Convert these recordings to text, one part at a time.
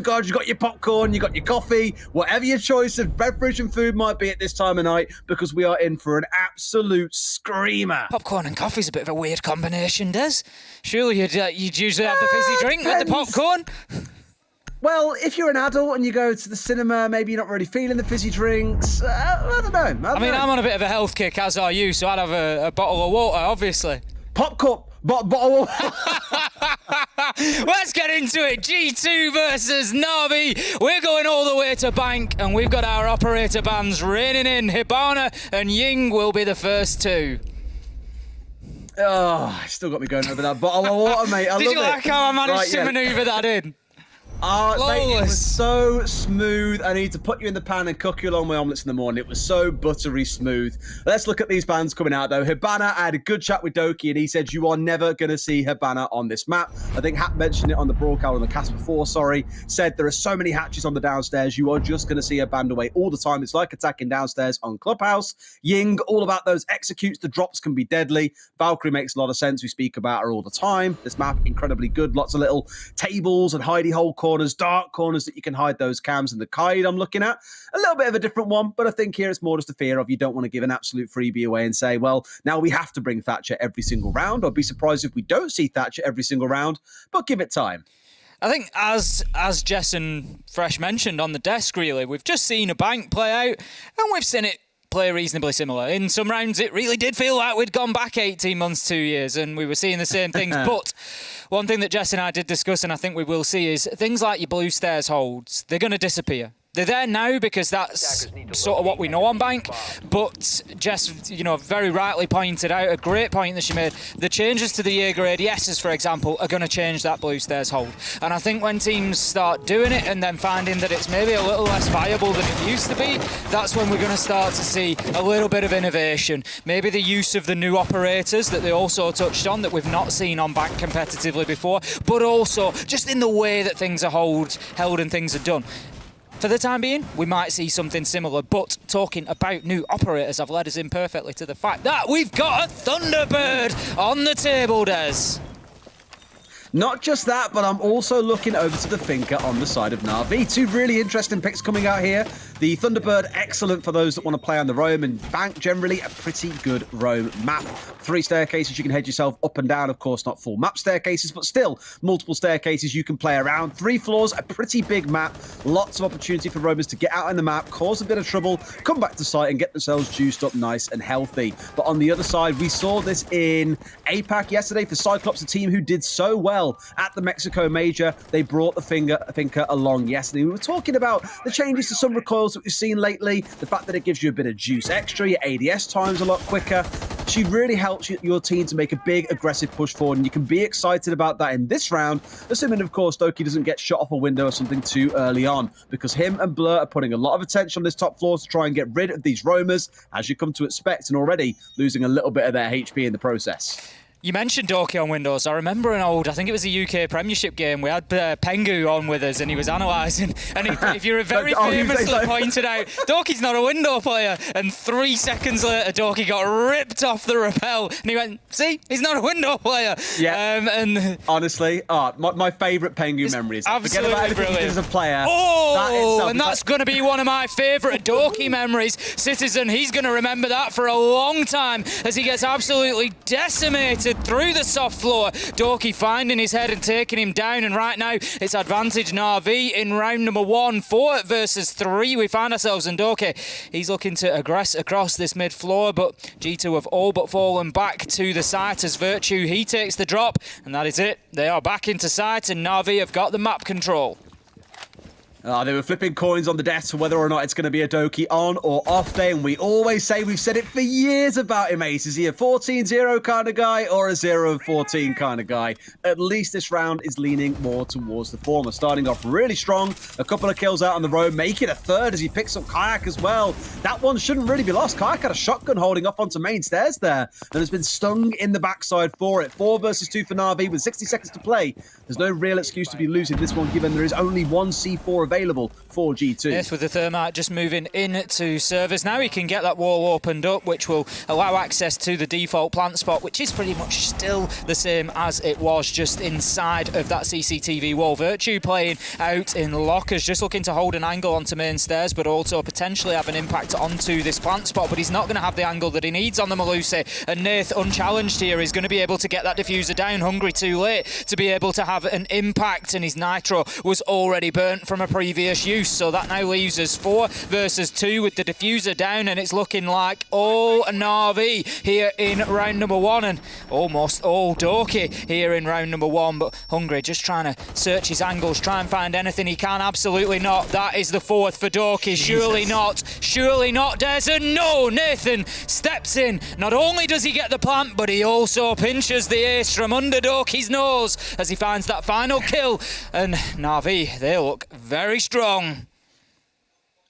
God, you got your popcorn, you got your coffee, whatever your choice of beverage and food might be at this time of night, because we are in for an absolute screamer. Popcorn and coffee's a bit of a weird combination, Des. Surely you'd usually have the fizzy drink with the popcorn? Well, if you're an adult and you go to the cinema, maybe you're not really feeling the fizzy drinks. I don't know. I mean, I'm on a bit of a health kick, as are you, so I'd have a bottle of water, obviously. Popcorn. Bottle of Let's get into it. G2 versus NAVI. We're going all the way to bank, and we've got our operator bands raining in. Hibana and Ying will be the first two. Oh, still got me going over that bottle of water, mate. Did you like how I managed to manoeuvre that in? Mate, it was so smooth. I need to put you in the pan and cook you along my omelets in the morning. It was so buttery smooth. Let's look at these bands coming out, though. Hibana, I had a good chat with Doki, and he said you are never going to see Hibana on this map. I think Hat mentioned it on the broadcast, on the cast before, said there are so many hatches on the downstairs. You are just going to see her band away all the time. It's like attacking downstairs on Clubhouse. Ying, all about those executes. The drops can be deadly. Valkyrie makes a lot of sense. We speak about her all the time. This map, incredibly good. Lots of little tables and hidey hole corners, dark corners that you can hide those cams. And the Kaid I'm looking at, a little bit of a different one, but I think here it's more just a fear of you don't want to give an absolute freebie away and say, well, now we have to bring Thatcher every single round. I'd be surprised if we don't see Thatcher every single round, but give it time. I think as Jess and Fresh mentioned on the desk, really, we've just seen a bank play out, and we've seen it play reasonably similar. In some rounds, it really did feel like we'd gone back 18 months, 2 years, and we were seeing the same things. But one thing that Jess and I did discuss, and I think we will see, is things like your blue stairs holds, they're going to disappear. They're there now because that's sort of what we know on bank. But Jess, very rightly pointed out, a great point that she made, the changes to the A grade yeses, for example, are going to change that blue stairs hold. And I think when teams start doing it and then finding that it's maybe a little less viable than it used to be, that's when we're going to start to see a little bit of innovation. Maybe the use of the new operators that they also touched on that we've not seen on bank competitively before, but also just in the way that things are held and things are done. For the time being, we might see something similar, but talking about new operators, I've led us in perfectly to the fact that we've got a Thunderbird on the table, Des. Not just that, but I'm also looking over to the Finca on the side of Na'Vi. Two really interesting picks coming out here. The Thunderbird, excellent for those that want to play on the roam, and Bank, generally a pretty good roam map. 3 staircases you can head yourself up and down. Of course, not full map staircases, but still multiple staircases you can play around. 3 floors, a pretty big map. Lots of opportunity for roamers to get out in the map, cause a bit of trouble, come back to site and get themselves juiced up nice and healthy. But on the other side, we saw this in APAC yesterday for Cyclops, a team who did so well at the Mexico Major. They brought the Finca along yesterday. We were talking about the changes to some recoils that we've seen lately, the fact that it gives you a bit of juice extra, your ADS time's a lot quicker. She really helps your team to make a big aggressive push forward, and you can be excited about that in this round, assuming of course Doki doesn't get shot off a window or something too early on, because him and Blur are putting a lot of attention on this top floor to try and get rid of these roamers, as you come to expect, and already losing a little bit of their HP in the process. You mentioned Doki on Windows. I remember I think it was a UK Premiership game. We had Pengu on with us and he was analysing. And if you very famously pointed out, Doki's not a window player. And 3 seconds later, Doki got ripped off the rappel. And he went, see, he's not a window player. Yeah. And honestly, my favourite Pengu memories. Absolutely Forget about brilliant. as a player. That's going to be one of my favourite Doki memories. Citizen, he's going to remember that for a long time as he gets absolutely decimated through the soft floor. Doki finding his head and taking him down, and right now it's advantage Na'Vi in round number 1, 4 versus 3. We find ourselves in Doki. He's looking to aggress across this mid floor, but G2 have all but fallen back to the site as Virtue, he takes the drop, and that is it. They are back into sight, and Na'Vi have got the map control. They were flipping coins on the desk for whether or not it's going to be a Doki on or off day, and we always say, we've said it for years about him, Ace. Is he a 14-0 kind of guy or a 0-14 kind of guy? At least this round is leaning more towards the former. Starting off really strong, a couple of kills out on the road, making a third as he picks up Kayak as well. That one shouldn't really be lost. Kayak had a shotgun holding up onto main stairs there and has been stung in the backside for it. 4 versus 2 for Na'Vi with 60 seconds to play. There's no real excuse to be losing this one, given there is only one C4 available. available for G2. Yes, with the Thermite just moving into servers. Now he can get that wall opened up, which will allow access to the default plant spot, which is pretty much still the same as it was, just inside of that CCTV wall. Virtue playing out in lockers, just looking to hold an angle onto main stairs, but also potentially have an impact onto this plant spot. But he's not going to have the angle that he needs on the Melusi. And Nath, unchallenged here, is going to be able to get that diffuser down. Hungry too late to be able to have an impact, and his nitro was already burnt from a previous use. So that now leaves us 4 versus 2 with the diffuser down, and it's looking like all NAVI here in round number 1, and almost all Doki here in round number 1. But Hungry just trying to search his angles, try and find anything he can. Absolutely not. That is the 4th for Doki. Surely not. Surely not, Des. No, Nathan steps in. Not only does he get the plant, but he also pinches the ace from under Doki's nose as he finds that final kill. And NAVI, they look very strong.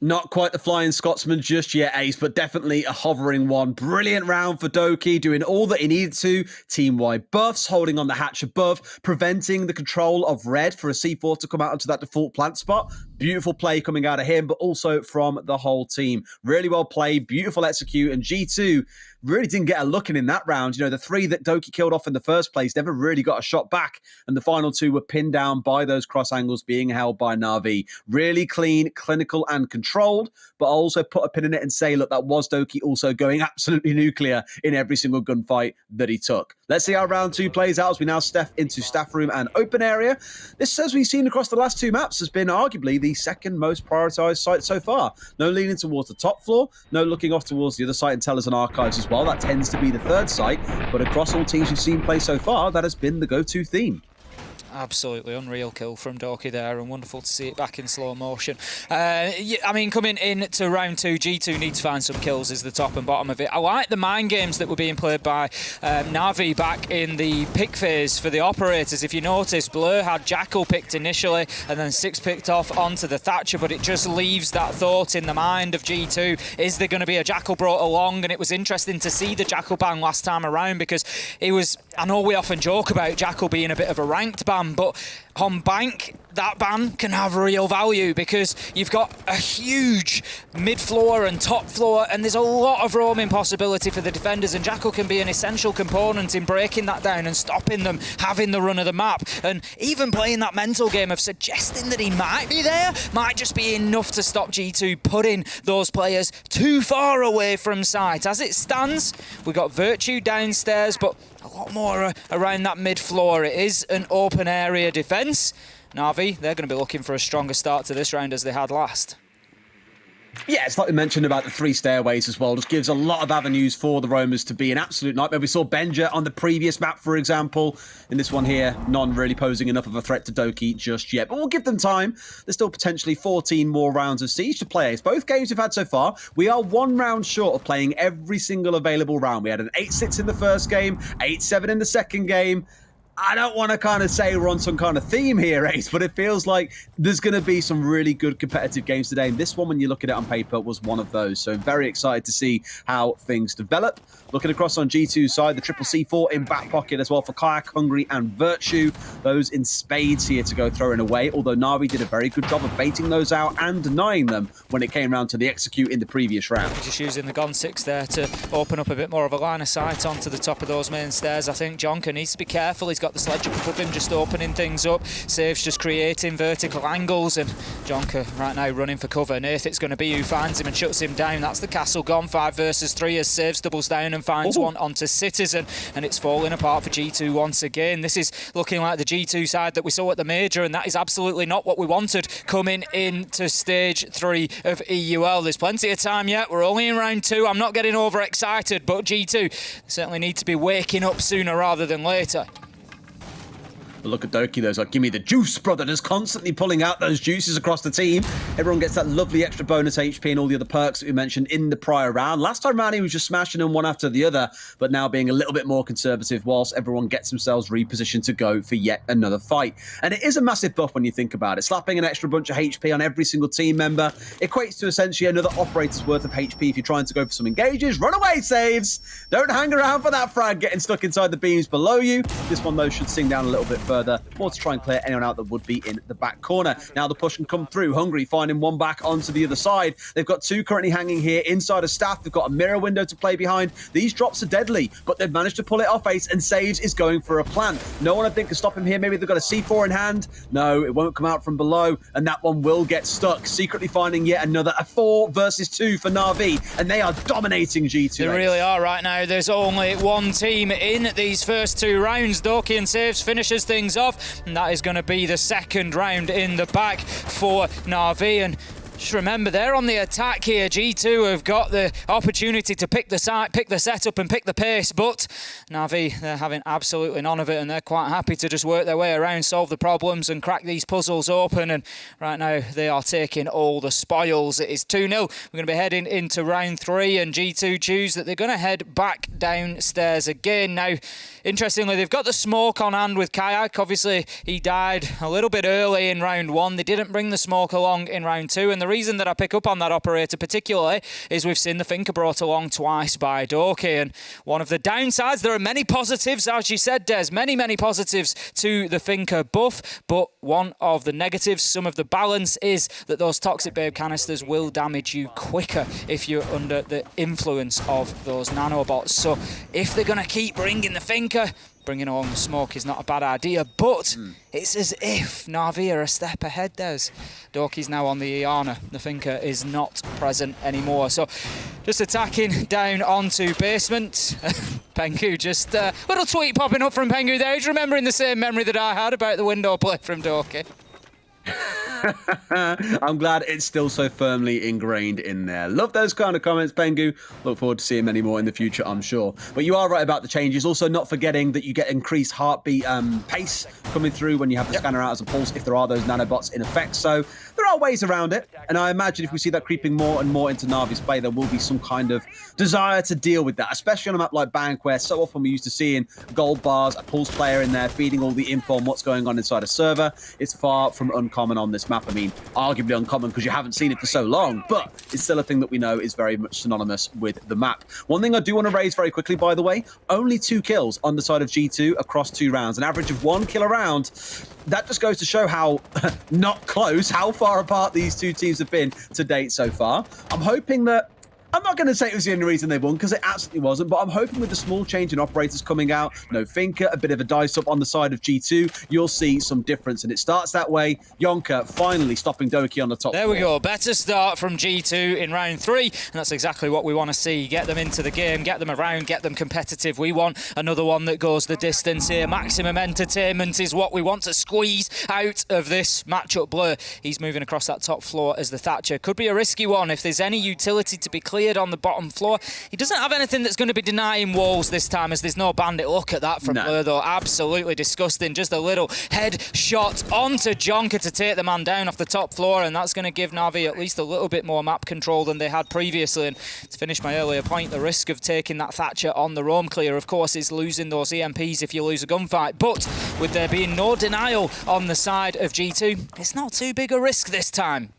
Not quite the Flying Scotsman just yet, Ace, but definitely a hovering one. Brilliant round for Doki, doing all that he needed to. Team-wide buffs, holding on the hatch above, preventing the control of red for a C4 to come out onto that default plant spot. Beautiful play coming out of him, but also from the whole team. Really well played, beautiful execute, and G2 really didn't get a look in that round. You know, the 3 that Doki killed off in the first place never really got a shot back, and the final 2 were pinned down by those cross angles being held by NAVI. Really clean, clinical, and controlled, but I'll also put a pin in it and say, look, that was Doki also going absolutely nuclear in every single gunfight that he took. Let's see how round 2 plays out as we now step into staff room and open area. This, as we've seen across the last 2 maps, has been arguably the second most prioritized site so far. No leaning towards the top floor, no looking off towards the other site and tellers and archives as well. That tends to be the 3rd site, but across all teams we've seen play so far, that has been the go-to theme. Absolutely unreal kill from Doki there, and wonderful to see it back in slow motion. I mean, coming into round 2, G2 need to find some kills is the top and bottom of it. I like the mind games that were being played by NAVI back in the pick phase for the operators. If you notice, Blur had Jackal picked initially and then 6 picked off onto the Thatcher, but it just leaves that thought in the mind of G2. Is there going to be a Jackal brought along? And it was interesting to see the Jackal ban last time around, because it was, I know we often joke about Jackal being a bit of a ranked ban, but on Bank, that ban can have real value because you've got a huge mid-floor and top floor, and there's a lot of roaming possibility for the defenders, and Jackal can be an essential component in breaking that down and stopping them having the run of the map. And even playing that mental game of suggesting that he might be there might just be enough to stop G2 putting those players too far away from sight. As it stands, we've got Virtue downstairs, but a lot more around that mid-floor. It is an open area defence. NAVI, they're going to be looking for a stronger start to this round as they had last. Yeah, it's like we mentioned about the 3 stairways as well. Just gives a lot of avenues for the roamers to be an absolute nightmare. We saw Benja on the previous map, for example. In this one here, none really posing enough of a threat to Doki just yet. But we'll give them time. There's still potentially 14 more rounds of Siege to play. It's both games we've had so far. We are 1 round short of playing every single available round. We had an 8-6 in the first game, 8-7 in the second game. I don't want to kind of say we're on some kind of theme here, Ace, but it feels like there's going to be some really good competitive games today. And this one, when you look at it on paper, was one of those. So very excited to see how things develop. Looking across on G2's side, the triple C4 in back pocket as well for Kayak, Hungry, and Virtue. Those in spades here to go throwing away, although NAVI did a very good job of baiting those out and denying them when it came round to the execute in the previous round. Just using the Gon 6 there to open up a bit more of a line of sight onto the top of those main stairs. I think Jonker needs to be careful. He's got the sledge up above him, just opening things up. Saves just creating vertical angles, and Jonker right now running for cover. Nath, it's going to be who finds him and shuts him down. That's the castle gone. 5 versus 3 as Saves doubles down and finds one onto Citizen, and it's falling apart for G2 once again. This is looking like the G2 side that we saw at the major, and that is absolutely not what we wanted coming into stage 3 of EUL. There's plenty of time yet. We're only in round 2. I'm not getting overexcited, but G2 certainly need to be waking up sooner rather than later. But look at Doki, though. It's like, give me the juice, brother. Just constantly pulling out those juices across the team. Everyone gets that lovely extra bonus HP and all the other perks that we mentioned in the prior round. Last time round, he was just smashing them one after the other, but now being a little bit more conservative whilst everyone gets themselves repositioned to go for yet another fight. And it is a massive buff when you think about it. Slapping an extra bunch of HP on every single team member equates to essentially another operator's worth of HP if you're trying to go for some engages. Run away, Saves! Don't hang around for that frag getting stuck inside the beams below you. This one, though, should sing down a little bit further, more to try and clear anyone out that would be in the back corner. Now the push can come through. Hungry finding one back onto the other side. They've got two currently hanging here inside of Staff. They've got a mirror window to play behind. These drops are deadly, but they've managed to pull it off Ace, and Saves is going for a plant. No one, I think, can stop him here. Maybe they've got a C4 in hand. No, it won't come out from below, and that one will get stuck. Secretly finding yet another, a 4 versus 2 for NAVI, and they are dominating G2. They really are right now. There's only one team in these first 2 rounds. Doki and Saves finishes things off, and that is going to be the second round in the bag for NAVI. And just remember, they're on the attack here. G2 have got the opportunity to pick the site, pick the setup and pick the pace, but NAVI, they're having absolutely none of it, and they're quite happy to just work their way around, solve the problems and crack these puzzles open. And right now they are taking all the spoils. It is 2-0. We're going to be heading into round 3, and G2 choose that they're going to head back downstairs again. Now, interestingly, they've got the smoke on hand with Kayak. Obviously, he died a little bit early in round 1. They didn't bring the smoke along in round 2, and the reason that I pick up on that, operator, particularly, is we've seen the Finker brought along twice by Doki, and one of the downsides, there are many positives, as you said, Des, many positives to the Finker buff, but one of the negatives, some of the balance, is that those Toxic Babe canisters will damage you quicker if you're under the influence of those nanobots. So if they're going to keep bringing the Finker, bringing along the smoke is not a bad idea, but it's as if NAVI are a step ahead, Des. Doki's now on the Iana. The Finker is not present anymore. So just attacking down onto basement. Pengu just, little tweet popping up from Pengu there. He's remembering the same memory that I had about the window play from Doki. I'm glad it's still so firmly ingrained in there. Love those kind of comments, Pengu. Look forward to seeing many more in the future, I'm sure. But you are right about the changes. Also, not forgetting that you get increased heartbeat pace coming through when you have the scanner out as a pulse, if there are those nanobots in effect. So there are ways around it. And I imagine if we see that creeping more and more into Navi's play, there will be some kind of desire to deal with that, especially on a map like Bank, where so often we're used to seeing gold bars, a pulse player in there feeding all the info on what's going on inside a server. It's far from uncommon on this map. I mean, arguably uncommon because you haven't seen it for so long, but it's still a thing that we know is very much synonymous with the map. One thing I do want to raise very quickly, by the way, only 2 kills on the side of G2 across 2 rounds, an average of 1 kill a round. That just goes to show how not close, how far apart these 2 teams have been to date so far. I'm hoping that, I'm not going to say it was the only reason they won, because it absolutely wasn't, but I'm hoping with the small change in operators coming out, no Finker, a bit of a dice up on the side of G2, you'll see some difference, and it starts that way. Yonka finally stopping Doki on the top. There we go, better start from G2 in round 3, and that's exactly what we want to see. Get them into the game, get them around, get them competitive. We want another one that goes the distance here. Maximum entertainment is what we want to squeeze out of this matchup. Blur, he's moving across that top floor as the Thatcher. Could be a risky one if there's any utility to be cleared on the bottom floor. He doesn't have anything that's going to be denying walls this time, as there's no bandit. Look at that from Blur, though. Absolutely disgusting. Just a little head shot onto Jonker to take the man down off the top floor, and that's going to give NAVI at least a little bit more map control than they had previously. And to finish my earlier point, the risk of taking that Thatcher on the roam clear, of course, is losing those EMPs if you lose a gunfight. But with there being no denial on the side of G2, it's not too big a risk this time.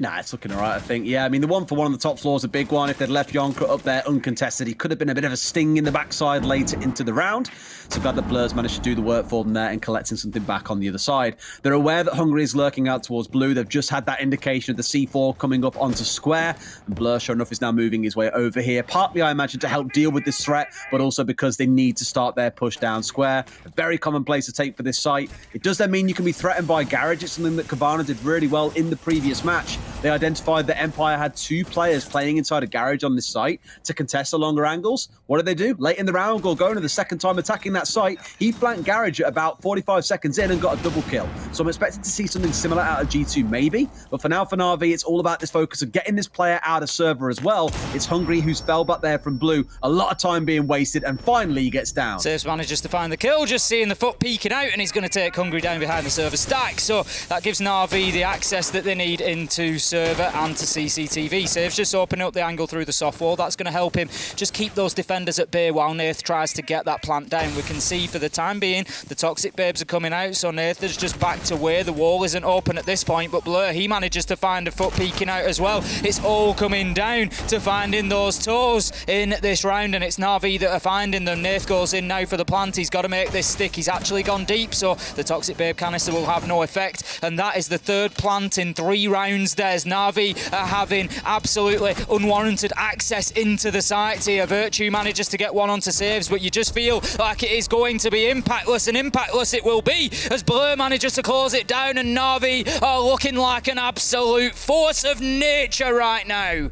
Nah, it's looking all right, I think. Yeah, I mean, the 1-for-1 on the top floor is a big one. If they'd left Yonka up there uncontested, he could have been a bit of a sting in the backside later into the round. So glad that Blur's managed to do the work for them there and collecting something back on the other side. They're aware that Hungry is lurking out towards Blue. They've just had that indication of the C4 coming up onto Square. And Blur, sure enough, is now moving his way over here. Partly, I imagine, to help deal with this threat, but also because they need to start their push down Square. A very common place to take for this site. It does then mean you can be threatened by Garage. It's something that Cabana did really well in the previous match. They identified that Empire had 2 players playing inside a garage on this site to contest the longer angles. What did they do? Late in the round, Gorgona, the second time attacking that site, he flanked Garage at about 45 seconds in and got a double kill. So I'm expecting to see something similar out of G2 maybe, but for now for NAVI, it's all about this focus of getting this player out of server as well. It's Hungry who's fell back there from Blue, a lot of time being wasted, and finally he gets down. Saves manages to find the kill, just seeing the foot peeking out, and he's going to take Hungry down behind the server stack. So that gives NAVI the access that they need into server and to CCTV. Saves just opening up the angle through the soft wall. That's going to help him just keep those defenders at bay while Nath tries to get that plant down. We can see for the time being the Toxic Babes are coming out, so Nath is just backed away. The wall isn't open at this point, but Blur, he manages to find a foot peeking out as well. It's all coming down to finding those toes in this round, and it's NAVI that are finding them. Nath goes in now for the plant. He's got to make this stick. He's actually gone deep, so the Toxic Babe canister will have no effect, and that is the third plant in 3 rounds. There's NAVI having absolutely unwarranted access into the site here. Virtue manages to get one onto saves, but you just feel like it is going to be impactless, and impactless it will be as Blur manages to close it down, and NAVI are looking like an absolute force of nature right now.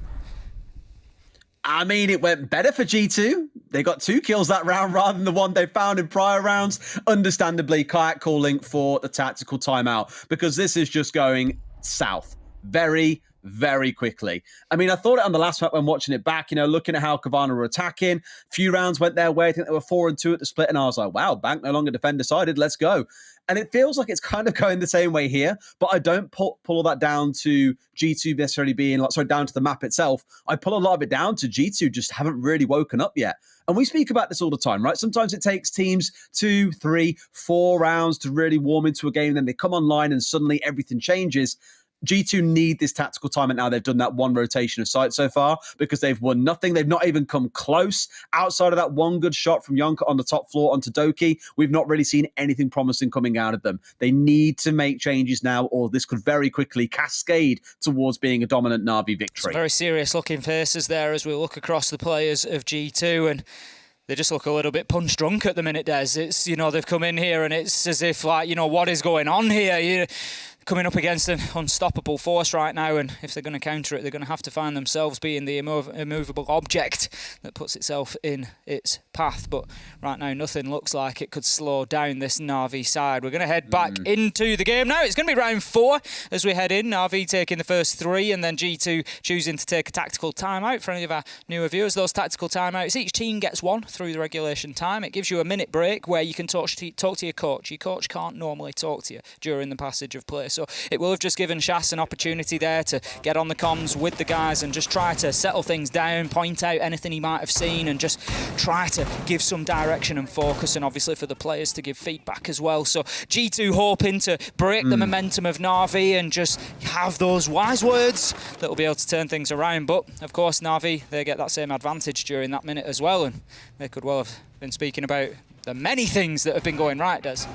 I mean, it went better for G2. They got 2 kills that round rather than the one they found in prior rounds. Understandably, Kayak calling for the tactical timeout because this is just going south very, very quickly. I mean, I thought it on the last map when watching it back, you know, looking at how Kavana were attacking. A few rounds went their way. I think they were 4-2 at the split, and I was like, wow, Bank no longer defend decided. Let's go. And it feels like it's kind of going the same way here, but I don't pull all that down to G2 necessarily being, like, sorry, down to the map itself. I pull a lot of it down to G2 just haven't really woken up yet. And we speak about this all the time, right? Sometimes it takes teams 2, 3, 4 rounds to really warm into a game, and then they come online and suddenly everything changes. G2 need this tactical time, and now they've done that 1 rotation of sight so far because they've won nothing. They've not even come close. Outside of that 1 good shot from Yonka on the top floor onto Doki, we've not really seen anything promising coming out of them. They need to make changes now, or this could very quickly cascade towards being a dominant Na'Vi victory. Some very serious looking faces there as we look across the players of G2, and they just look a little bit punch drunk at the minute, Des. It's, you know, they've come in here and it's as if, like, you know, what is going on here? Coming up against an unstoppable force right now, and if they're going to counter it, they're going to have to find themselves being the immovable object that puts itself in its path. But right now, nothing looks like it could slow down this Na'Vi side. We're going to head back into the game now. It's going to be round 4 as we head in. Na'Vi taking the first 3, and then G2 choosing to take a tactical timeout. For any of our newer viewers, those tactical timeouts, each team gets 1 through the regulation time. It gives you a minute break where you can talk to your coach. Your coach can't normally talk to you during the passage of play. So it will have just given Shas an opportunity there to get on the comms with the guys and just try to settle things down, point out anything he might have seen, and just try to give some direction and focus, and obviously for the players to give feedback as well. So G2 hoping to break the momentum of Na'Vi and just have those wise words that will be able to turn things around. But of course, Na'Vi, they get that same advantage during that minute as well, and they could well have been speaking about the many things that have been going right, Des.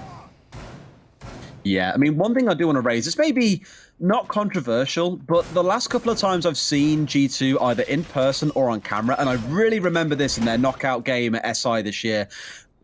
Yeah, I mean, one thing I do want to raise, this may be not controversial, but the last couple of times I've seen G2 either in person or on camera, and I really remember this in their knockout game at SI this year,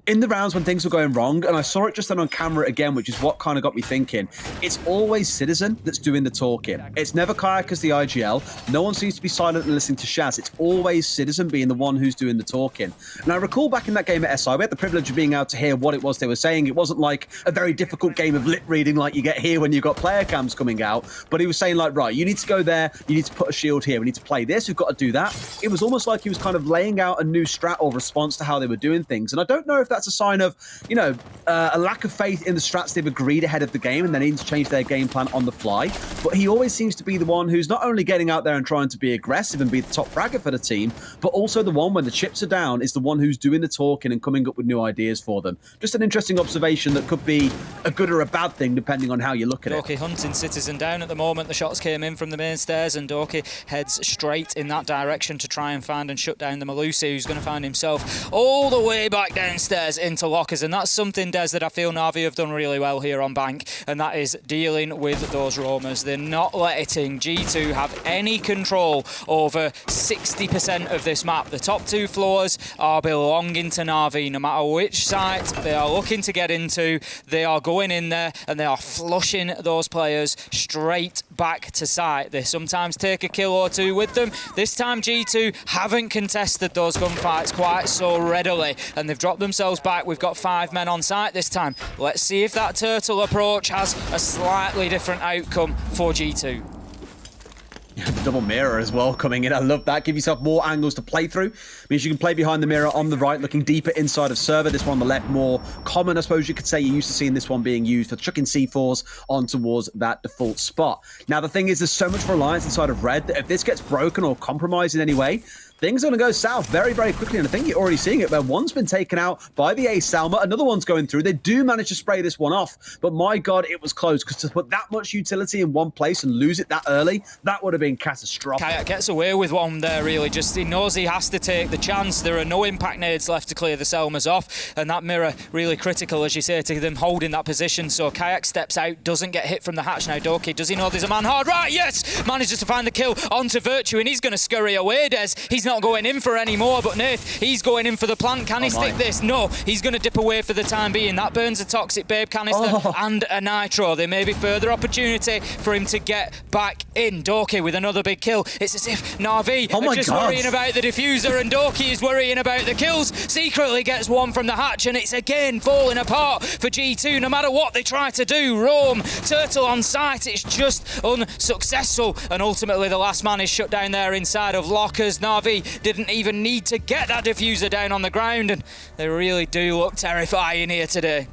in the rounds when things were going wrong, and I saw it just then on camera again, which is what kind of got me thinking, it's always Citizen that's doing the talking. It's never Kayak as the IGL. No one seems to be silent and listening to Shaz. It's always Citizen being the one who's doing the talking. And I recall back in that game at SI, we had the privilege of being able to hear what it was they were saying. It wasn't like a very difficult game of lip reading like you get here when you've got player cams coming out, but he was saying, like, right, you need to go there, you need to put a shield here, we need to play this, we've got to do that. It was almost like he was kind of laying out a new strat or response to how they were doing things. And I don't know if that's a sign of, you know, a lack of faith in the strats they've agreed ahead of the game and they need to change their game plan on the fly. But he always seems to be the one who's not only getting out there and trying to be aggressive and be the top fragger for the team, but also the one when the chips are down is the one who's doing the talking and coming up with new ideas for them. Just an interesting observation that could be a good or a bad thing depending on how you look at it. Doki hunting Citizen down at the moment. The shots came in from the main stairs and Doki heads straight in that direction to try and find and shut down the Malusi, who's going to find himself all the way back downstairs into lockers. And that's something, Des, that I feel Na'Vi have done really well here on Bank, and that is dealing with those roamers. They're not letting G2 have any control over 60% of this map. The top 2 floors are belonging to Na'Vi. No matter which site they are looking to get into, they are going in there and they are flushing those players straight back to site. They sometimes take a kill or 2 with them. This time G2 haven't contested those gunfights quite so readily, and they've dropped themselves back. We've got 5 men on site this time. Let's see if that turtle approach has a slightly different outcome for G2. The double mirror as well coming in. I love that. Give yourself more angles to play through. Means you can play behind the mirror on the right, looking deeper inside of server. This one on the left, more common, I suppose you could say. You're used to seeing this one being used for chucking C4s on towards that default spot. Now, the thing is, there's so much reliance inside of red that if this gets broken or compromised in any way, things are going to go south very, very quickly. And I think you're already seeing it where one's been taken out by the Ace Salma. Another one's going through. They do manage to spray this one off. But my God, it was close. Because to put that much utility in one place and lose it that early, that would have been catastrophic. Kayak gets away with one there, really. Just he knows he has to take the chance. There are no impact nades left to clear the Selmas off. And that mirror really critical, as you say, to them holding that position. So Kayak steps out, doesn't get hit from the hatch. Now Doki, does he know there's a man hard? Right, yes! Manages to find the kill onto Virtue, and he's going to scurry away, Des. He's not going in for any more, but Nath, he's going in for the plant. Can he stick this? No, he's going to dip away for the time being. That burns a Toxic Babe canister and a Nitro. There may be further opportunity for him to get back in. Doki with another big kill. It's as if NAVI are just worrying about the diffuser, and Doki is worrying about the kills. Secretly gets one from the hatch, and it's again falling apart for G2. No matter what they try to do, roam, turtle on site, it's just unsuccessful. And ultimately, the last man is shut down there inside of lockers. NAVI didn't even need to get that diffuser down on the ground, and they really do look terrifying here today.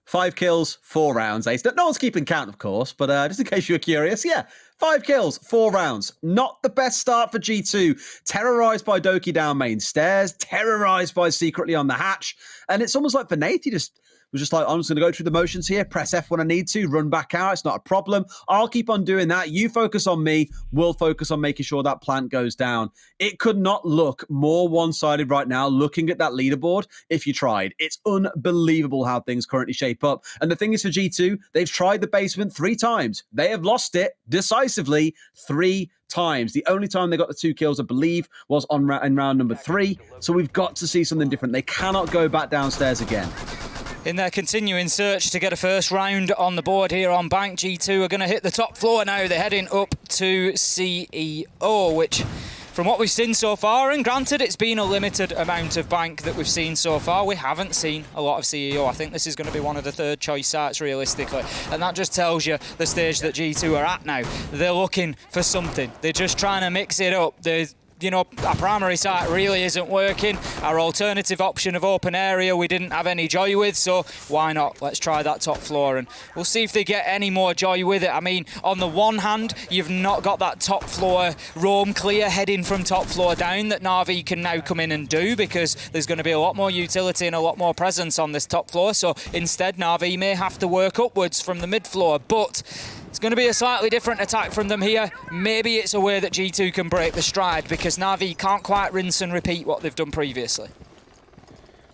5 kills, 4 rounds, Ace. No one's keeping count, of course, but just in case you were curious, yeah, 5 kills, 4 rounds. Not the best start for G2. Terrorized by Doki down main stairs, terrorized by Secretly on the hatch, and it's almost like for Nate, he just was just like, I'm just going to go through the motions here, press F when I need to, run back out. It's not a problem. I'll keep on doing that. You focus on me. We'll focus on making sure that plant goes down. It could not look more one-sided right now, looking at that leaderboard, if you tried. It's unbelievable how things currently shape up. And the thing is for G2, they've tried the basement 3 times. They have lost it decisively 3 times. The only time they got the 2 kills, I believe, was in round number 3. So we've got to see something different. They cannot go back downstairs again. In their continuing search to get a first round on the board here on Bank, G2 are going to hit the top floor now. They're heading up to CEO, which, from what we've seen so far, and granted it's been a limited amount of Bank that we've seen so far, we haven't seen a lot of CEO. I think this is going to be one of the 3rd choice sites realistically, and that just tells you the stage that G2 are at now. They're looking for something. They're just trying to mix it up. Our primary site really isn't working. Our alternative option of open area we didn't have any joy with, so why not? Let's try that top floor, and we'll see if they get any more joy with it. I mean, on the one hand, you've not got that top floor roam clear heading from top floor down that NAVI can now come in and do, because there's going to be a lot more utility and a lot more presence on this top floor. So instead, NAVI may have to work upwards from the mid floor, but it's going to be a slightly different attack from them here. Maybe it's a way that G2 can break the stride, because NAVI can't quite rinse and repeat what they've done previously.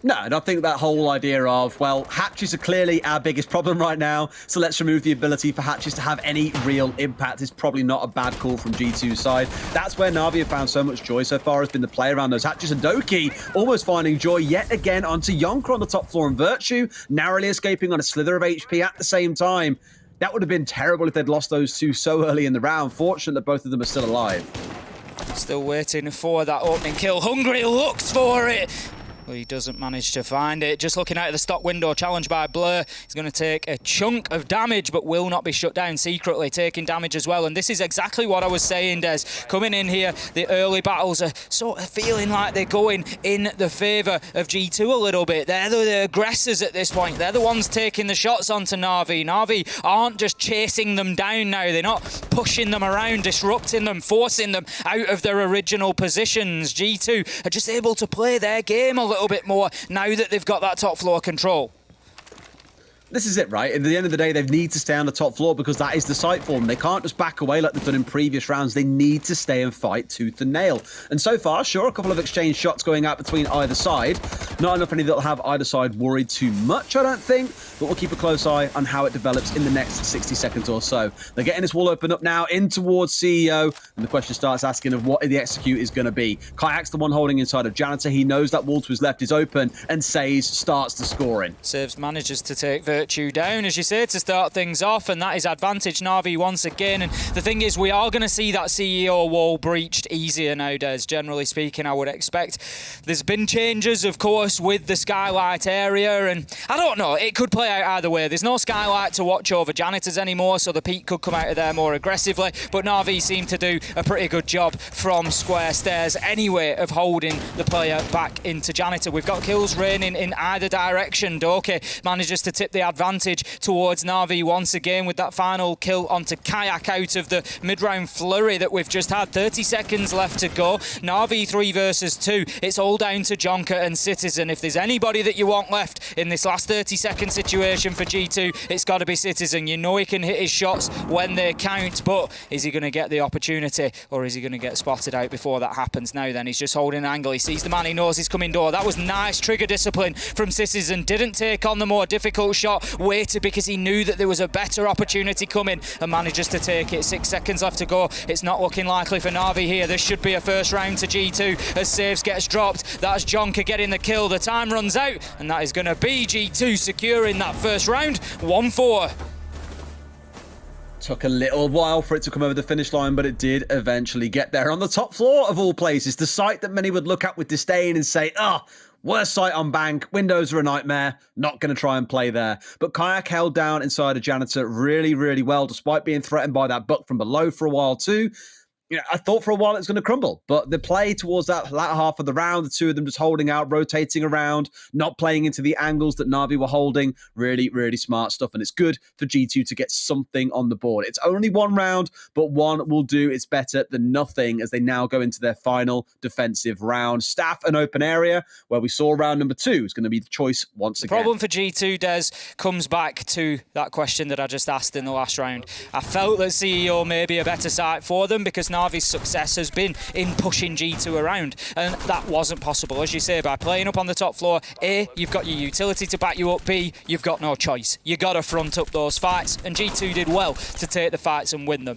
No, and I think that whole idea of, well, hatches are clearly our biggest problem right now, so let's remove the ability for hatches to have any real impact is probably not a bad call from G2's side. That's where NAVI have found so much joy so far, has been the play around those hatches, and Doki almost finding joy yet again onto Yonkra on the top floor, and Virtue narrowly escaping on a slither of HP at the same time. That would have been terrible if they'd lost those 2 so early in the round. Fortunate that both of them are still alive. Still waiting for that opening kill. Hungry looks for it. Well, he doesn't manage to find it. Just looking out of the stock window, challenged by Blur. He's going to take a chunk of damage, but will not be shut down. Secretly taking damage as well. And this is exactly what I was saying, Des. Coming in here, the early battles are sort of feeling like they're going in the favour of G2 a little bit. They're the aggressors at this point. They're the ones taking the shots onto NAVI. NAVI aren't just chasing them down now. They're not pushing them around, disrupting them, forcing them out of their original positions. G2 are just able to play their game a little bit more now that they've got that top floor control. This is it, right? At the end of the day, they need to stay on the top floor because that is the site for them. They can't just back away like they've done in previous rounds. They need to stay and fight tooth and nail. And so far, sure, a couple of exchange shots going out between either side. Not enough any that'll have either side worried too much, I don't think. But we'll keep a close eye on how it develops in the next 60 seconds or so. They're getting this wall open up now in towards CEO. And the question starts asking of what the execute is going to be. Kayak's the one holding inside of Janitor. He knows that wall to his left is open. And Says starts the scoring. Saves manages to take Virtue Virtue down, as you say, to start things off, and that is advantage Navi once again. And the thing is, we are going to see that CEO wall breached easier nowadays, generally speaking, I would expect. There's been changes, of course, with the Skylight area, and I don't know, it could play out either way. There's no Skylight to watch over Janitors anymore, so the peak could come out of there more aggressively, but Navi seem to do a pretty good job from square stairs anyway of holding the player back into Janitor. We've got kills raining in either direction. Doke manages to tip the advantage towards Navi once again with that final kill onto Kayak out of the mid-round flurry that we've just had. 30 seconds left to go. Navi 3 versus 2. It's all down to Jonker and Citizen. If there's anybody that you want left in this last 30-second situation for G2, it's got to be Citizen. You know he can hit his shots when they count, but is he going to get the opportunity, or is he going to get spotted out before that happens? Now then, he's just holding an angle. He sees the man, he knows he's coming door. That was nice trigger discipline from Citizen. Didn't take on the more difficult shot, waited because he knew that there was a better opportunity coming and manages to take it. 6 seconds left to go. It's not looking likely for Navi here. This should be a first round to G2 as saves gets dropped. That's Jonker getting the kill. The time runs out, and that is going to be G2 securing that first round. 1-4. Took a little while for it to come over the finish line, but it did eventually get there on the top floor of all places, the site that many would look at with disdain and say, worst site on Bank, windows are a nightmare, not going to try and play there. But Kayak held down inside a Janitor really, really well, despite being threatened by that buck from below for a while too. You know, I thought for a while it was going to crumble, but the play towards that latter half of the round, the two of them just holding out, rotating around, not playing into the angles that Navi were holding, really, really smart stuff. And it's good for G2 to get something on the board. It's only one round, but one will do. It's better than nothing as they now go into their final defensive round. Staff and open area, where we saw round number 2 is going to be the choice once again. The problem for G2, Des, comes back to that question that I just asked in the last round. I felt that CEO may be a better site for them because Navi's success has been in pushing G2 around, and that wasn't possible, as you say, by playing up on the top floor. A, you've got your utility to back you up. B, you've got no choice. You got to front up those fights, and G2 did well to take the fights and win them.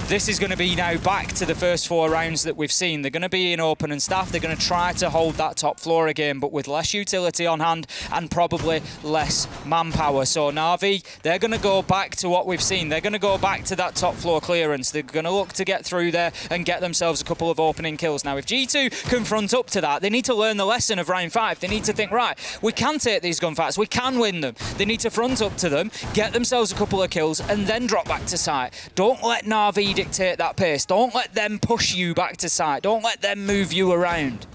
This is going to be now back to the first 4 rounds that we've seen. They're going to be in open and staff. They're going to try to hold that top floor again, but with less utility on hand and probably less manpower. So Navi, they're going to go back to what we've seen. They're going to go back to that top floor clearance. They're going to look to get through there and get themselves a couple of opening kills. Now, if G2 can front up to that, they need to learn the lesson of round 5. They need to think, right, we can take these gunfights, we can win them. They need to front up to them, get themselves a couple of kills, and then drop back to site. Don't let Navi dictate that pace. Don't let them push you back to site. Don't let them move you around.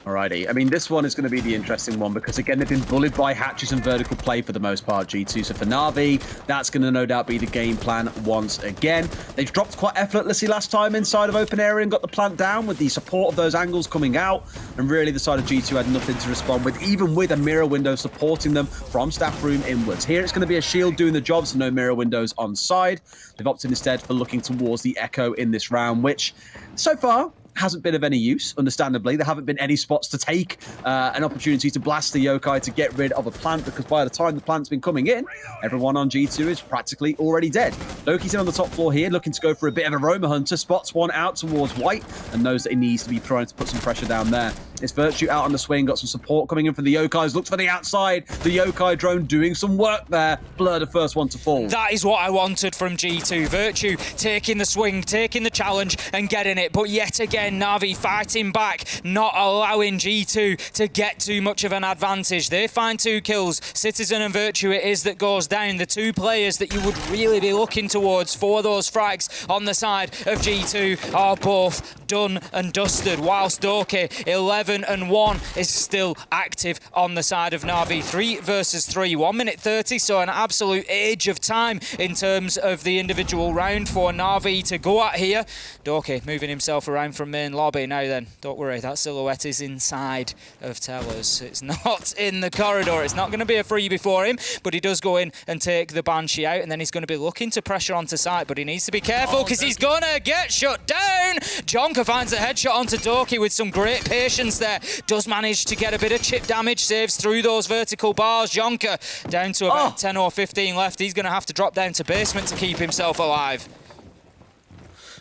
Alrighty, I mean, this one is going to be the interesting one because, again, they've been bullied by hatches and vertical play for the most part, G2. So for Navi, that's going to no doubt be the game plan once again. They've dropped quite effortlessly last time inside of open area and got the plant down with the support of those angles coming out. And really, the side of G2 had nothing to respond with, even with a mirror window supporting them from staff room inwards. Here, it's going to be a shield doing the job, so no mirror windows on side. They've opted instead for looking towards the Echo in this round, which, so far, hasn't been of any use, understandably. There haven't been any spots to take an opportunity to blast the Yokai to get rid of a plant, because by the time the plant's been coming in, everyone on G2 is practically already dead. Loki's in on the top floor here, looking to go for a bit of a Roma Hunter, spots one out towards White, and knows that he needs to be trying to put some pressure down there. It's Virtue out on the swing, got some support coming in for the Yokais, looked for the outside, the Yokai drone doing some work there. Blur, the first one to fall. That is what I wanted from G2. Virtue taking the swing, taking the challenge and getting it, but yet again, Navi fighting back, not allowing G2 to get too much of an advantage. They find 2 kills. Citizen and Virtue it is that goes down. The 2 players that you would really be looking towards for those frags on the side of G2 are both done and dusted, whilst Doke 11-1 is still active on the side of Navi. 3 versus 3, 1 minute 30, so an absolute age of time in terms of the individual round for Navi to go at here. Doke moving himself around from main lobby. Now then, don't worry, that silhouette is inside of Tellers. It's not in the corridor. It's not going to be a freebie for him, but he does go in and take the Banshee out, and then he's going to be looking to pressure onto site, but he needs to be careful because he's going to get shut down. Jonker finds a headshot onto Doki with some great patience there. Does manage to get a bit of chip damage, saves through those vertical bars. Jonker down to about 10 or 15 left. He's going to have to drop down to basement to keep himself alive.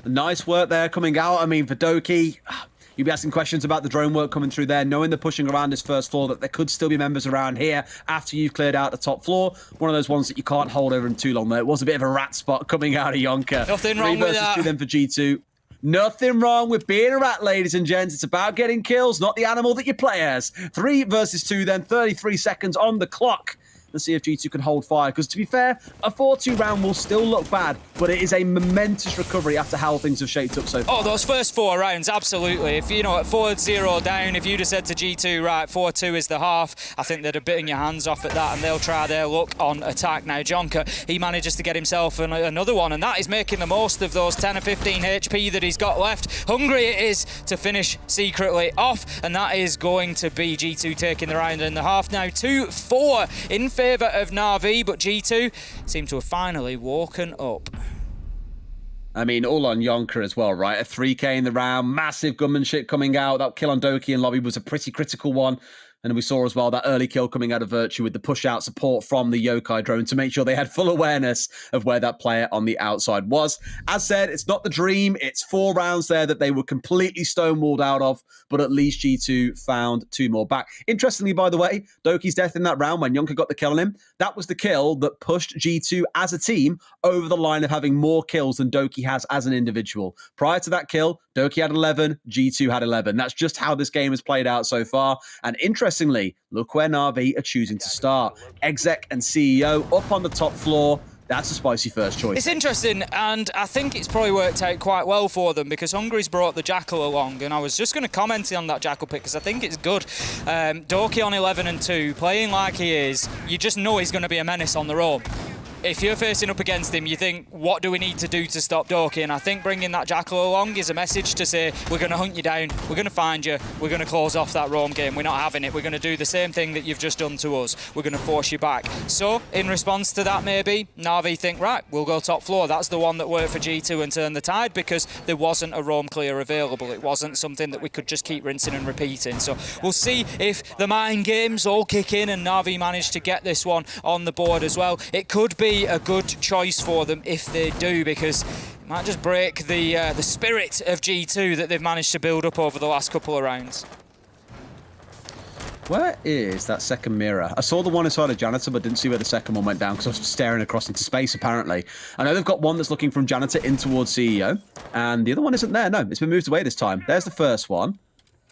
Nice work there coming out. I mean, for Doki, You'll be asking questions about the drone work coming through there, knowing they're pushing around this first floor, that there could still be members around here after you've cleared out the top floor. One of those ones that you can't hold over in too long, though. It was a bit of a rat spot coming out of Yonka. Nothing wrong with that. 3 versus 2 then for G2. Nothing wrong with being a rat, ladies and gents. It's about getting kills, not the animal that you play as. 3 versus 2 then, 33 seconds on the clock. Let's see if G2 can hold fire. Because to be fair, a 4-2 round will still look bad, but it is a momentous recovery after how things have shaped up so far. Oh, those first 4 rounds, absolutely. If, at 4-0 down, if you'd have said to G2, right, 4-2 is the half, I think they'd have bitten your hands off at that, and they'll try their luck on attack. Now, Jonker, he manages to get himself another one, and that is making the most of those 10 or 15 HP that he's got left. Hungry it is to finish secretly off, and that is going to be G2 taking the round in the half. Now, 2-4 in favour of NAVI, but G2 seem to have finally woken up. I mean, all on Yonker as well, right? A 3k in the round, massive gunman shit coming out. That kill on Doki in lobby was a pretty critical one. And we saw as well that early kill coming out of Virtue with the push-out support from the Yokai drone to make sure they had full awareness of where that player on the outside was. As said, it's not the dream. It's 4 rounds there that they were completely stonewalled out of, but at least G2 found 2 more back. Interestingly, by the way, Doki's death in that round when Yonka got the kill on him, that was the kill that pushed G2 as a team over the line of having more kills than Doki has as an individual. Prior to that kill, Doki had 11, G2 had 11. That's just how this game has played out so far. And interestingly, look where NAVI are choosing to start. Exec and CEO up on the top floor. That's a spicy first choice. It's interesting, and I think it's probably worked out quite well for them because Hungary's brought the Jackal along, and I was just going to comment on that Jackal pick because I think it's good. Doki on 11 and 2, playing like he is, you just know he's going to be a menace on the roam. If you're facing up against him, you think, what do we need to do to stop Doki? And I think bringing that Jackal along is a message to say, we're going to hunt you down, we're going to find you, we're going to close off that roam game, we're not having it, we're going to do the same thing that you've just done to us, we're going to force you back. So, in response to that maybe, NAVI think, right, we'll go top floor. That's the one that worked for G2 and turned the tide because there wasn't a roam clear available. It wasn't something that we could just keep rinsing and repeating. So, we'll see if the mind games all kick in and NAVI manage to get this one on the board as well. It could be a good choice for them if they do, because it might just break the spirit of G2 that they've managed to build up over the last couple of rounds. Where is that second mirror? I saw the one inside of Janitor, but didn't see where the second one went down because I was staring across into space, apparently. I know they've got one that's looking from Janitor in towards CEO, and the other one isn't there. No, it's been moved away this time. There's the first one.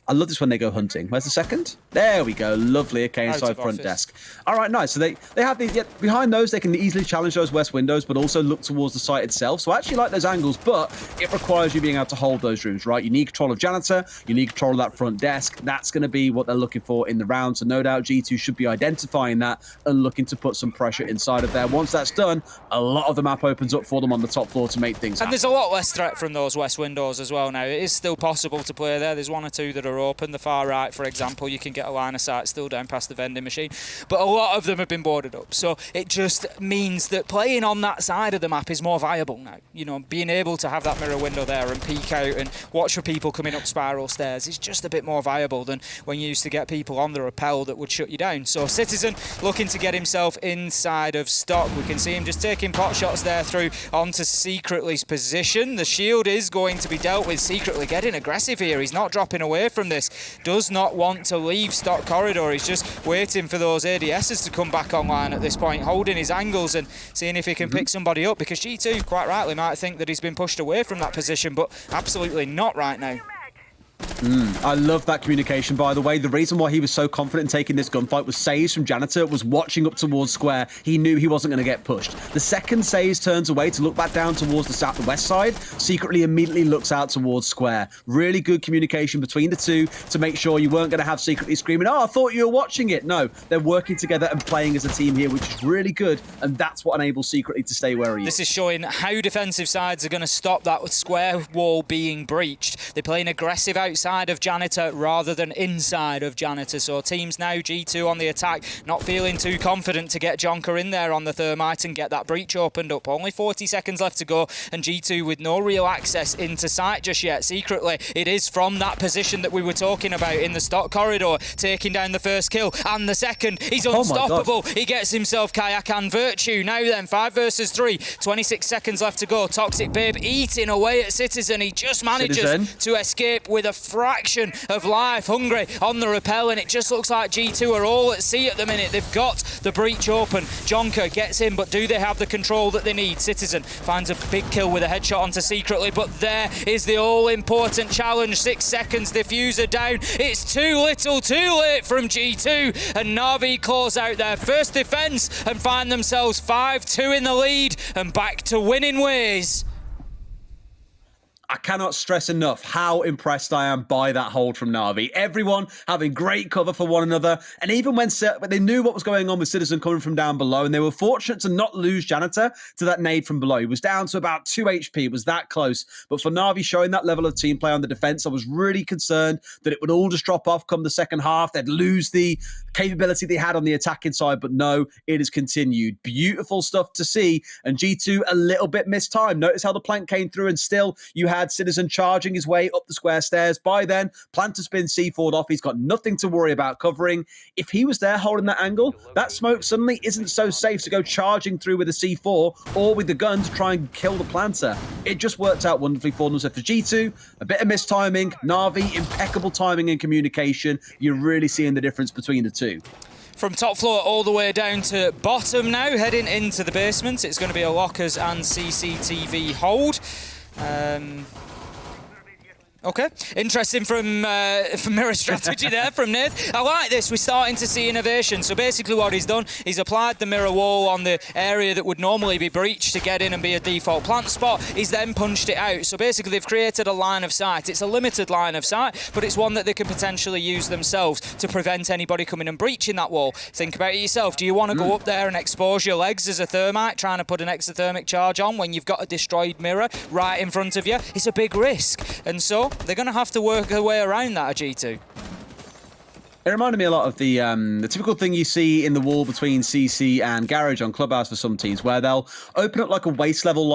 I love this when they go hunting. Where's the second? There we go. Lovely. Okay, inside front desk. All right, nice. So they have these. Yeah, behind those, they can easily challenge those west windows, but also look towards the site itself. So I actually like those angles, but it requires you being able to hold those rooms, right? You need control of Janitor. You need control of that front desk. That's going to be what they're looking for in the round. So no doubt G2 should be identifying that and looking to put some pressure inside of there. Once that's done, a lot of the map opens up for them on the top floor to make things happen. And there's a lot less threat from those west windows as well now. It is still possible to play there. There's 1 or 2 that are open. The far right, for example, you can get a line of sight still down past the vending machine, but a lot of them have been boarded up, so it just means that playing on that side of the map is more viable now. Being able to have that mirror window there and peek out and watch for people coming up spiral stairs is just a bit more viable than when you used to get people on the rappel that would shut you down. So Citizen looking to get himself inside of stock. We can see him just taking pot shots there through onto Secretly's position. The shield is going to be dealt with. Secretly getting aggressive here. He's not dropping away from this. Does not want to leave stock corridor. He's just waiting for those ADSs to come back online at this point, holding his angles and seeing if he can pick somebody up, because G2 quite rightly might think that he's been pushed away from that position, but absolutely not right now. I love that communication, by the way. The reason why he was so confident in taking this gunfight was Saze from Janitor was watching up towards Square. He knew he wasn't going to get pushed. The second Saze turns away to look back down towards the south, the west side, Secretly immediately looks out towards Square. Really good communication between the two to make sure you weren't going to have Secretly screaming, oh, I thought you were watching it. No, they're working together and playing as a team here, which is really good, and that's what enables Secretly to stay where he is. This is showing how defensive sides are going to stop that Square wall being breached. They're playing aggressive outside of Janitor rather than inside of Janitor. So teams now, G2 on the attack, not feeling too confident to get Jonker in there on the thermite and get that breach opened up. Only 40 seconds left to go, and G2 with no real access into site just yet. Secretly, it is from that position that we were talking about in the stock corridor, taking down the first kill and the second. He's unstoppable. He gets himself Kayak and Virtue. Now then, 5 versus 3, 26 seconds left to go. Toxic Babe eating away at Citizen. He just manages to escape with a fraction of life. Hungry on the rappel, and it just looks like G2 are all at sea at the minute. They've got the breach open. Jonker gets in, but do they have the control that they need? Citizen finds a big kill with a headshot onto Secretly, but there is the all-important challenge. 6 seconds, diffuser down. It's too little, too late from G2, and NAVI claws out their first defense and find themselves 5-2 in the lead and back to winning ways. I cannot stress enough how impressed I am by that hold from NAVI. Everyone having great cover for one another. And even when they knew what was going on with Citizen coming from down below, and they were fortunate to not lose Janitor to that nade from below. He was down to about 2 HP. It was that close. But for NAVI showing that level of team play on the defense, I was really concerned that it would all just drop off come the second half. They'd lose the capability they had on the attacking side. But no, it has continued. Beautiful stuff to see. And G2 a little bit mistimed. Notice how the plank came through, and still you had Citizen charging his way up the square stairs. By then, Plant has been C4'd off. He's got nothing to worry about covering. If he was there holding that angle, that smoke suddenly isn't so safe to go charging through with a C4 or with the gun to try and kill the planter. It just worked out wonderfully for them. So for G2, a bit of mistiming. NAVI, impeccable timing and communication. You're really seeing the difference between the two. From top floor all the way down to bottom now, heading into the basement. It's going to be a lockers and CCTV hold. Okay, interesting from mirror strategy there from Nath. I like this. We're starting to see innovation. So basically what he's done, he's applied the mirror wall on the area that would normally be breached to get in and be a default plant spot. He's then punched it out. So basically they've created a line of sight. It's a limited line of sight, but it's one that they can potentially use themselves to prevent anybody coming and breaching that wall. Think about it yourself. Do you want to go up there and expose your legs as a thermite, trying to put an exothermic charge on when you've got a destroyed mirror right in front of you? It's a big risk. And so they're going to have to work their way around that at G2. It reminded me a lot of the typical thing you see in the wall between CC and Garage on Clubhouse for some teams, where they'll open up like a waist level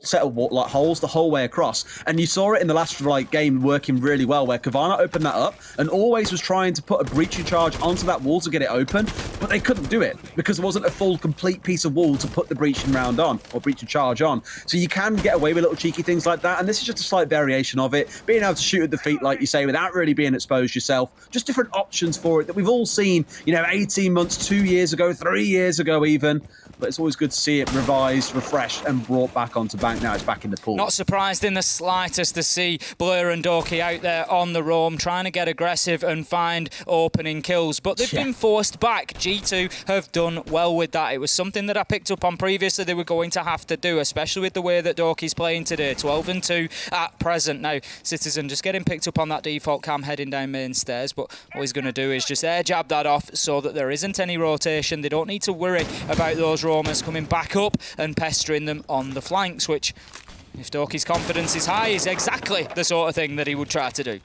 set of holes the whole way across. And you saw it in the last game working really well, where Kavana opened that up and always was trying to put a breaching charge onto that wall to get it open, but they couldn't do it because there wasn't a full complete piece of wall to put the breaching round on or breaching charge on. So you can get away with little cheeky things like that, and this is just a slight variation of it. Being able to shoot at the feet, like you say, without really being exposed yourself. Just different options for it that we've all seen, 18 months, 2 years ago, 3 years ago even. But it's always good to see it revised, refreshed, and brought back onto bank. Now it's back in the pool. Not surprised in the slightest to see Blur and Dorky out there on the roam, trying to get aggressive and find opening kills. But they've been forced back. G2 have done well with that. It was something that I picked up on previously they were going to have to do, especially with the way that Dorky's playing today. 12-2 at present. Now, Citizen just getting picked up on that default cam heading down main stairs. But all he's going to do is just air jab that off so that there isn't any rotation. They don't need to worry about those roamers coming back up and pestering them on the flanks, which, if Dorky's confidence is high, is exactly the sort of thing that he would try to do.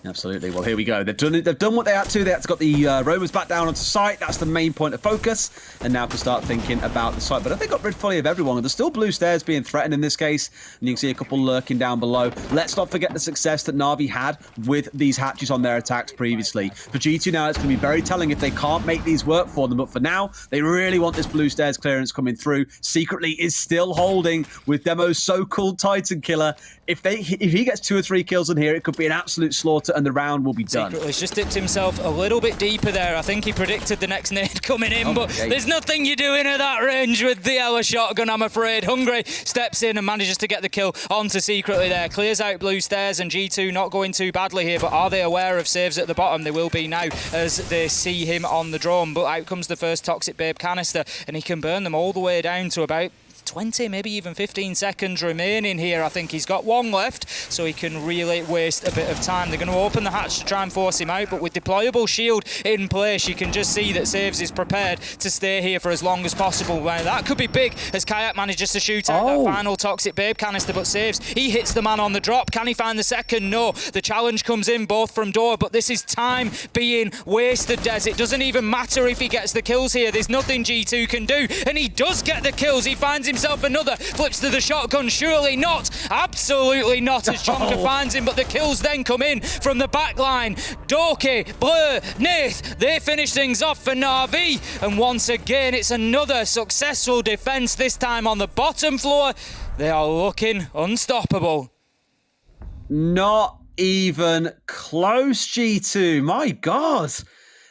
Absolutely. Well, here we go. They've done what they had to. They had to got the roamers back down onto site. That's the main point of focus. And now can start thinking about the site. But I think they got rid fully of everyone. There's still blue stairs being threatened in this case. And you can see a couple lurking down below. Let's not forget the success that NAVI had with these hatches on their attacks previously. For G2 now, it's going to be very telling if they can't make these work for them. But for now, they really want this blue stairs clearance coming through. Secretly is still holding with Demo's so-called Titan killer. If he gets 2 or 3 kills in here, it could be an absolute slaughter and the round will be done. Secretly's just dipped himself a little bit deeper there. I think he predicted the next nade coming in, but there's nothing you're doing at that range with the Ella shotgun, I'm afraid. Hungry steps in and manages to get the kill onto Secretly there. Clears out blue stairs, and G2 not going too badly here, but are they aware of saves at the bottom? They will be now as they see him on the drone, but out comes the first Toxic Babe canister, and he can burn them all the way down to about 20, maybe even 15 seconds remaining here. I think he's got one left, so he can really waste a bit of time. They're going to open the hatch to try and force him out, but with deployable shield in place, you can just see that Saves is prepared to stay here for as long as possible. Well, that could be big as Kayak manages to shoot out that final Toxic Babe canister, but Saves, he hits the man on the drop. Can he find the second? No. The challenge comes in both from door, but this is time being wasted, Des. It doesn't even matter if he gets the kills here. There's nothing G2 can do, and he does get the kills. He finds himself another, flips to the shotgun. Surely not, absolutely not, as Jonker finds him, but the kills then come in from the back line. Dorky, Blur, Nath, they finish things off for NAVI, and once again it's another successful defense, this time on the bottom floor. They are looking unstoppable. Not even close, G2. My God.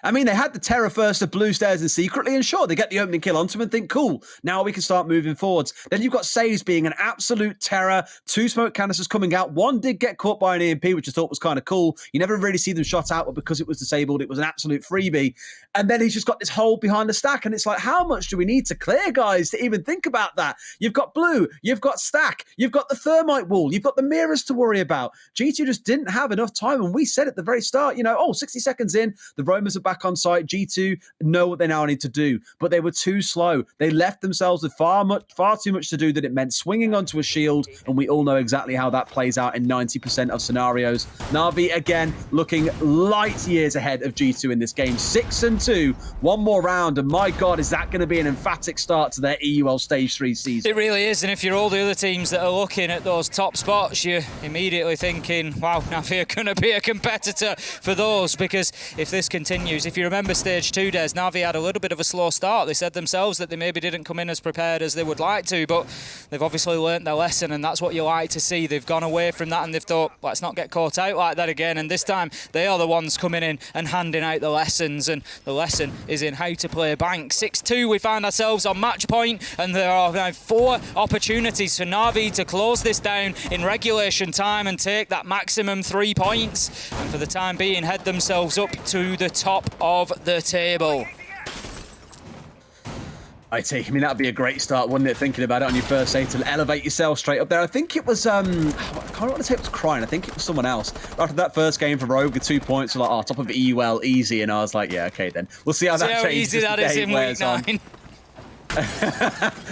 I mean, they had the terror first of Blue Stairs and secretly, and sure, they get the opening kill onto him and think, cool, now we can start moving forwards. Then you've got Saves being an absolute terror. 2 smoke canisters coming out. 1 did get caught by an EMP, which I thought was kind of cool. You never really see them shot out, but because it was disabled, it was an absolute freebie. And then he's just got this hole behind the stack, and it's like, how much do we need to clear, guys, to even think about that? You've got Blue, you've got Stack, you've got the Thermite wall, you've got the mirrors to worry about. G2 just didn't have enough time, and we said at the very start, 60 seconds in, the Roamers are back on site. G2 know what they now need to do, but they were too slow. They left themselves with far too much to do that it meant swinging onto a shield, and we all know exactly how that plays out in 90% of scenarios. Na'Vi, again, looking light years ahead of G2 in this game. 6-2, 1 more round, and my God, is that going to be an emphatic start to their EUL Stage 3 season? It really is, and if you're all the other teams that are looking at those top spots, you're immediately thinking, wow, Navi are going to be a competitor for those, because if this continues, if you remember Stage 2 days, Navi had a little bit of a slow start. They said themselves that they maybe didn't come in as prepared as they would like to, but they've obviously learnt their lesson, and that's what you like to see. They've gone away from that and they've thought, let's not get caught out like that again, and this time they are the ones coming in and handing out the lessons, and the lesson is in how to play bank. 6-2, we find ourselves on match point, and there are now 4 opportunities for Navi to close this down in regulation time and take that maximum 3 points, and for the time being head themselves up to the top of the table. I mean, that'd be a great start, wouldn't it? Thinking about it on your first day to elevate yourself straight up there. I think it was, I can't want to say it was Crying. I think it was someone else. After that first game for Rogue, the 2 points were like, oh, top of EUL, easy. And I was like, yeah, okay, then. We'll see how that changes. Easy that is in week 9.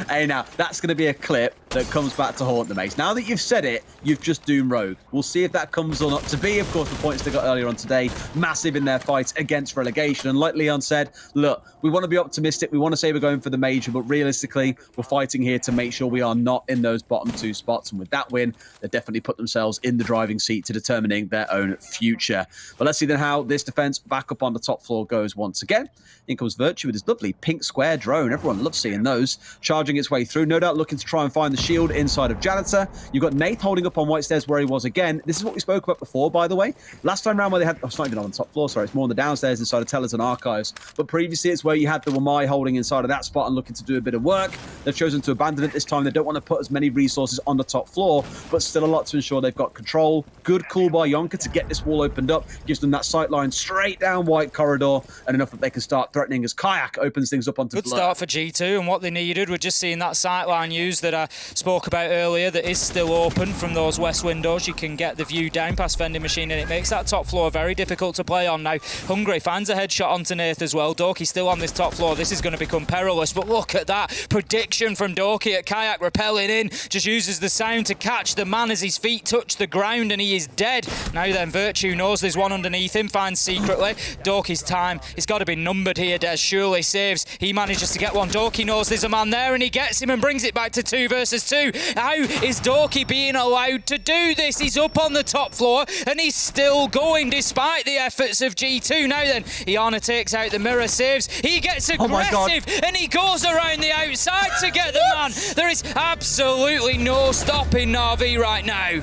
Hey, now, that's going to be a clip that comes back to haunt the mace. Now that you've said it, you've just doomed Rogue. We'll see if that comes or not to be. Of course, the points they got earlier on today, massive in their fight against relegation. And like Leon said, look, we want to be optimistic. We want to say we're going for the major, but realistically, we're fighting here to make sure we are not in those bottom 2 spots. And with that win, they definitely put themselves in the driving seat to determining their own future. But let's see then how this defense back up on the top floor goes once again. In comes Virtue with his lovely pink square drone. Everyone loves seeing those. Charging its way through, no doubt looking to try and find the shield inside of Janitor. You've got Nate holding up on White Stairs where he was again. This is what we spoke about before, by the way. Last time round where they had, it's not even on the top floor, sorry, it's more on the downstairs inside of Tellers and Archives. But previously it's where you had the Wamai holding inside of that spot and looking to do a bit of work. They've chosen to abandon it this time. They don't want to put as many resources on the top floor, but still a lot to ensure they've got control. Good call by Yonka to get this wall opened up. Gives them that sight line straight down White Corridor, and enough that they can start threatening as Kayak opens things up onto Good Blur. start for G2, and what they needed, we're just seeing that sight line used that I spoke about earlier that is still open from those west windows. You can get the view down past Vending Machine, and it makes that top floor very difficult to play on. Now, Hungry finds a headshot onto Nath as well. Doki still on this top floor. This is going to become perilous, but look at that prediction from Doki at Kayak repelling in. Just uses the sound to catch the man as his feet touch the ground, and he is dead. Now then, Virtue knows there's one underneath him, finds secretly. Doki's time, it's got to be numbered here. Des surely saves. He manages to get one. Doki knows there's a man there, and he gets him and brings it back to 2 versus 2. How is Doki being allowed to do this? He's up on the top floor, and he's still going despite the efforts of G2. Now then, Iana takes out the mirror, saves. He gets aggressive, and he goes around the outside to get the man. There is absolutely no stopping Na'Vi right now.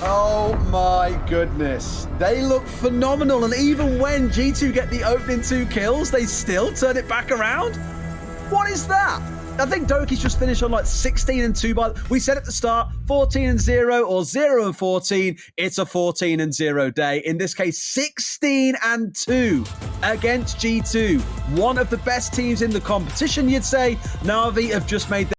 Oh my goodness. They look phenomenal, and even when G2 get the opening 2 kills, they still turn it back around? What is that? I think Doki's just finished on like 16-2. We said at the start, 14-0 or 0-14. It's a 14-0 day. In this case, 16-2 against G2. One of the best teams in the competition, you'd say. Na'Vi have just made